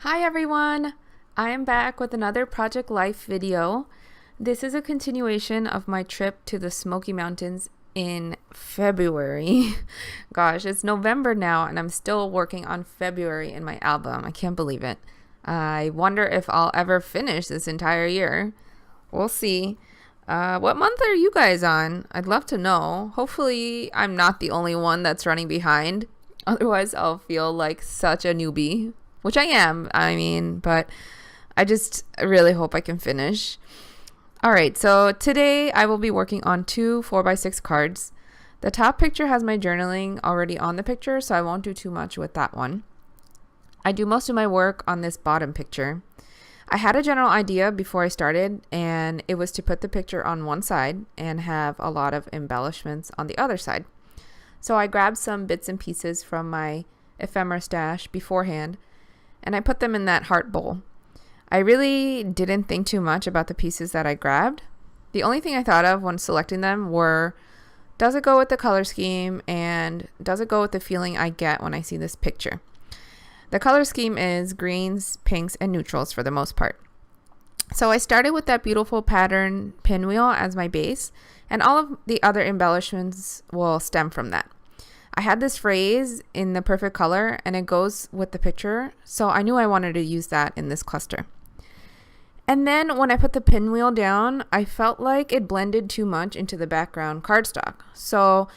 Hi everyone! I am back with another Project Life video. This is a continuation of my trip to the Smoky Mountains in February. Gosh, it's November now and I'm still working on February in my album. I can't believe it. I wonder if I'll ever finish this entire year. We'll see. What month are you guys on? I'd love to know. Hopefully I'm not the only one that's running behind. Otherwise I'll feel like such a newbie. Which I am, but I just really hope I can finish. All right, so today I will be working on two 4x6 cards. The top picture has my journaling already on the picture, so I won't do too much with that one. I do most of my work on this bottom picture. I had a general idea before I started, and it was to put the picture on one side and have a lot of embellishments on the other side. So I grabbed some bits and pieces from my ephemera stash beforehand, and I put them in that heart bowl. I really didn't think too much about the pieces that I grabbed. The only thing I thought of when selecting them were, does it go with the color scheme and does it go with the feeling I get when I see this picture? The color scheme is greens, pinks, and neutrals for the most part. So I started with that beautiful pattern pinwheel as my base, and all of the other embellishments will stem from that. I had this phrase in the perfect color and it goes with the picture, so I knew I wanted to use that in this cluster. And then when I put the pinwheel down, I felt like it blended too much into the background cardstock. So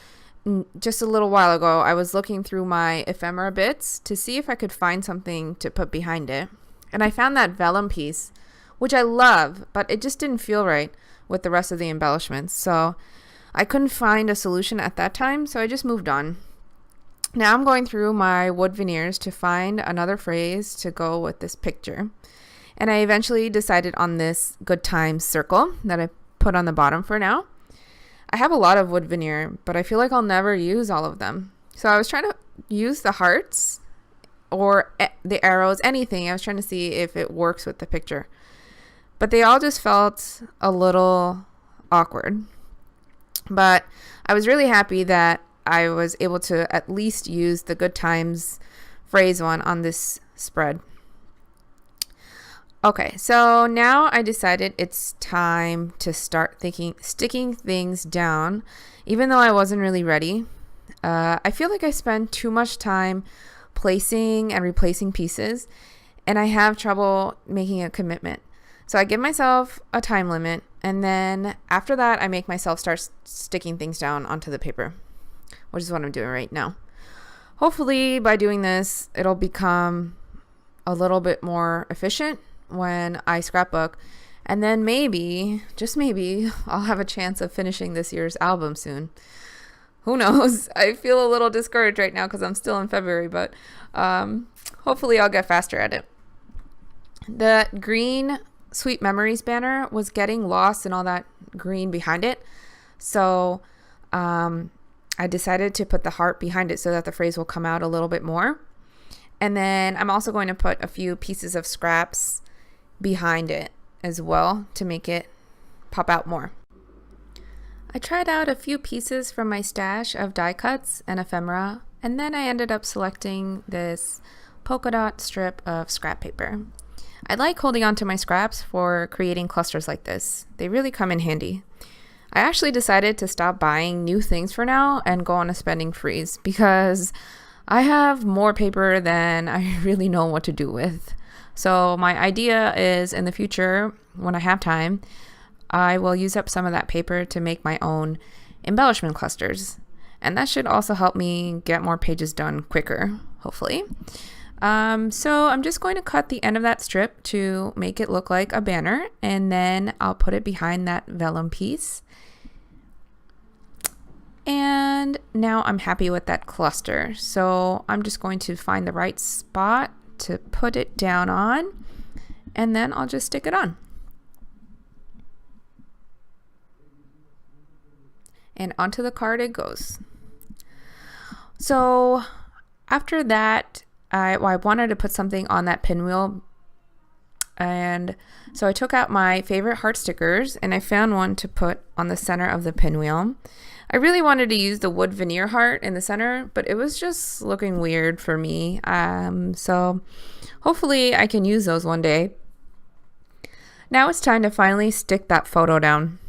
just a little while ago, I was looking through my ephemera bits to see if I could find something to put behind it. And I found that vellum piece, which I love, but it just didn't feel right with the rest of the embellishments. So I couldn't find a solution at that time, so I just moved on. Now I'm going through my wood veneers to find another phrase to go with this picture. And I eventually decided on this good times circle that I put on the bottom for now. I have a lot of wood veneer, but I feel like I'll never use all of them. So I was trying to use the hearts or the arrows, anything. I was trying to see if it works with the picture. But they all just felt a little awkward. But I was really happy that I was able to at least use the good times phrase one on this spread. Okay, so now I decided it's time to start sticking things down, even though I wasn't really ready. I feel like I spend too much time placing and replacing pieces, and I have trouble making a commitment. So I give myself a time limit, and then after that, I make myself start sticking things down onto the paper, which is what I'm doing right now. Hopefully, by doing this, it'll become a little bit more efficient when I scrapbook, and then maybe, just maybe, I'll have a chance of finishing this year's album soon. Who knows? I feel a little discouraged right now because I'm still in February, but hopefully I'll get faster at it. The green Sweet Memories banner was getting lost in all that green behind it. So I decided to put the heart behind it so that the phrase will come out a little bit more. And then I'm also going to put a few pieces of scraps behind it as well to make it pop out more. I tried out a few pieces from my stash of die cuts and ephemera, and then I ended up selecting this polka dot strip of scrap paper. I like holding on to my scraps for creating clusters like this. They really come in handy. I actually decided to stop buying new things for now and go on a spending freeze because I have more paper than I really know what to do with. So my idea is in the future, when I have time, I will use up some of that paper to make my own embellishment clusters. And that should also help me get more pages done quicker, hopefully. So I'm just going to cut the end of that strip to make it look like a banner, and then I'll put it behind that vellum piece. And now I'm happy with that cluster. So I'm just going to find the right spot to put it down on, and then I'll just stick it on. And onto the card it goes. So after that, I wanted to put something on that pinwheel, and so I took out my favorite heart stickers and I found one to put on the center of the pinwheel. I I really wanted to use the wood veneer heart in the center, but it was just looking weird for me. So hopefully I can use those one day. Now it's time to finally stick that photo down.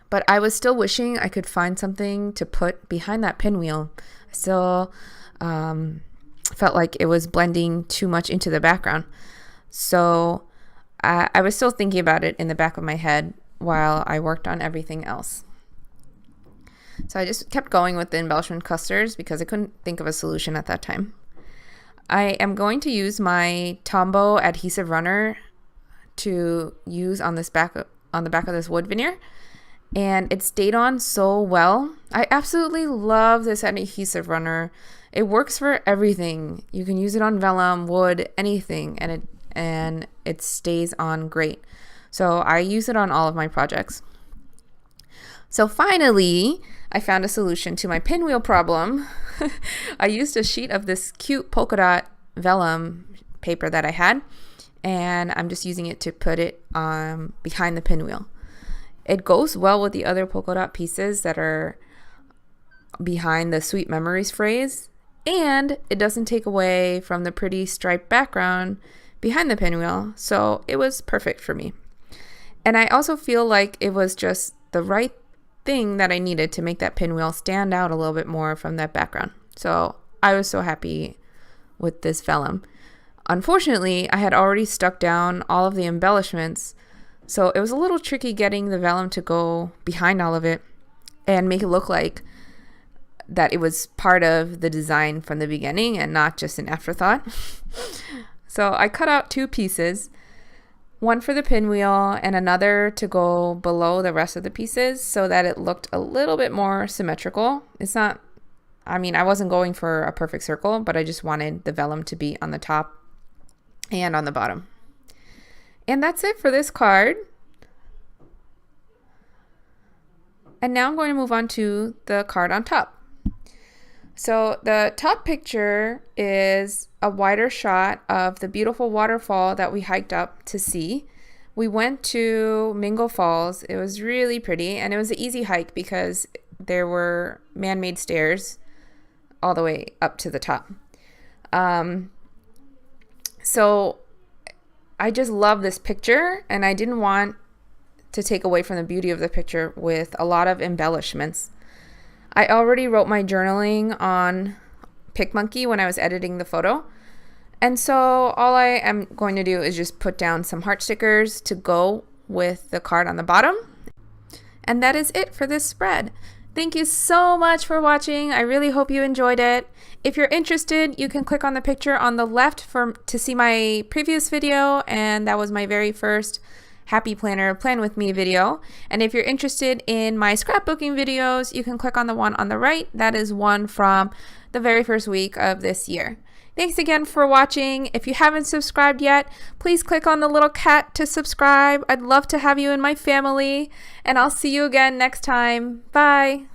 But I was still wishing I could find something to put behind that pinwheel. I still felt like it was blending too much into the background. So I was still thinking about it in the back of my head while I worked on everything else. So I just kept going with the embellishment clusters because I couldn't think of a solution at that time. I am going to use my Tombow adhesive runner to use on the back of this wood veneer, and it stayed on so well. I absolutely love this adhesive runner. It works for everything. You can use it on vellum, wood, anything, and it stays on great. So I use it on all of my projects. So finally, I found a solution to my pinwheel problem. I used a sheet of this cute polka dot vellum paper that I had, and I'm just using it to put it behind the pinwheel. It goes well with the other polka dot pieces that are behind the Sweet Memories phrase, and it doesn't take away from the pretty striped background behind the pinwheel, so it was perfect for me. And I also feel like it was just the right thing that I needed to make that pinwheel stand out a little bit more from that background. So I was so happy with this vellum. Unfortunately, I had already stuck down all of the embellishments, so it was a little tricky getting the vellum to go behind all of it and make it look like that it was part of the design from the beginning and not just an afterthought. So I cut out two pieces, one for the pinwheel and another to go below the rest of the pieces so that it looked a little bit more symmetrical. I wasn't going for a perfect circle, but I just wanted the vellum to be on the top and on the bottom. And that's it for this card. And now I'm going to move on to the card on top. So the top picture is a wider shot of the beautiful waterfall that we hiked up to see. We went to Mingo Falls. It was really pretty, and it was an easy hike because there were man-made stairs all the way up to the top. So I just love this picture, and I didn't want to take away from the beauty of the picture with a lot of embellishments. I already wrote my journaling on PicMonkey when I was editing the photo. And so all I am going to do is just put down some heart stickers to go with the card on the bottom. And that is it for this spread. Thank you so much for watching. I really hope you enjoyed it. If you're interested, you can click on the picture on the left to see my previous video, and that was my very first Happy Planner Plan With Me video. And if you're interested in my scrapbooking videos, you can click on the one on the right. That is one from the very first week of this year. Thanks again for watching. If you haven't subscribed yet, please click on the little cat to subscribe. I'd love to have you in my family, and I'll see you again next time. Bye.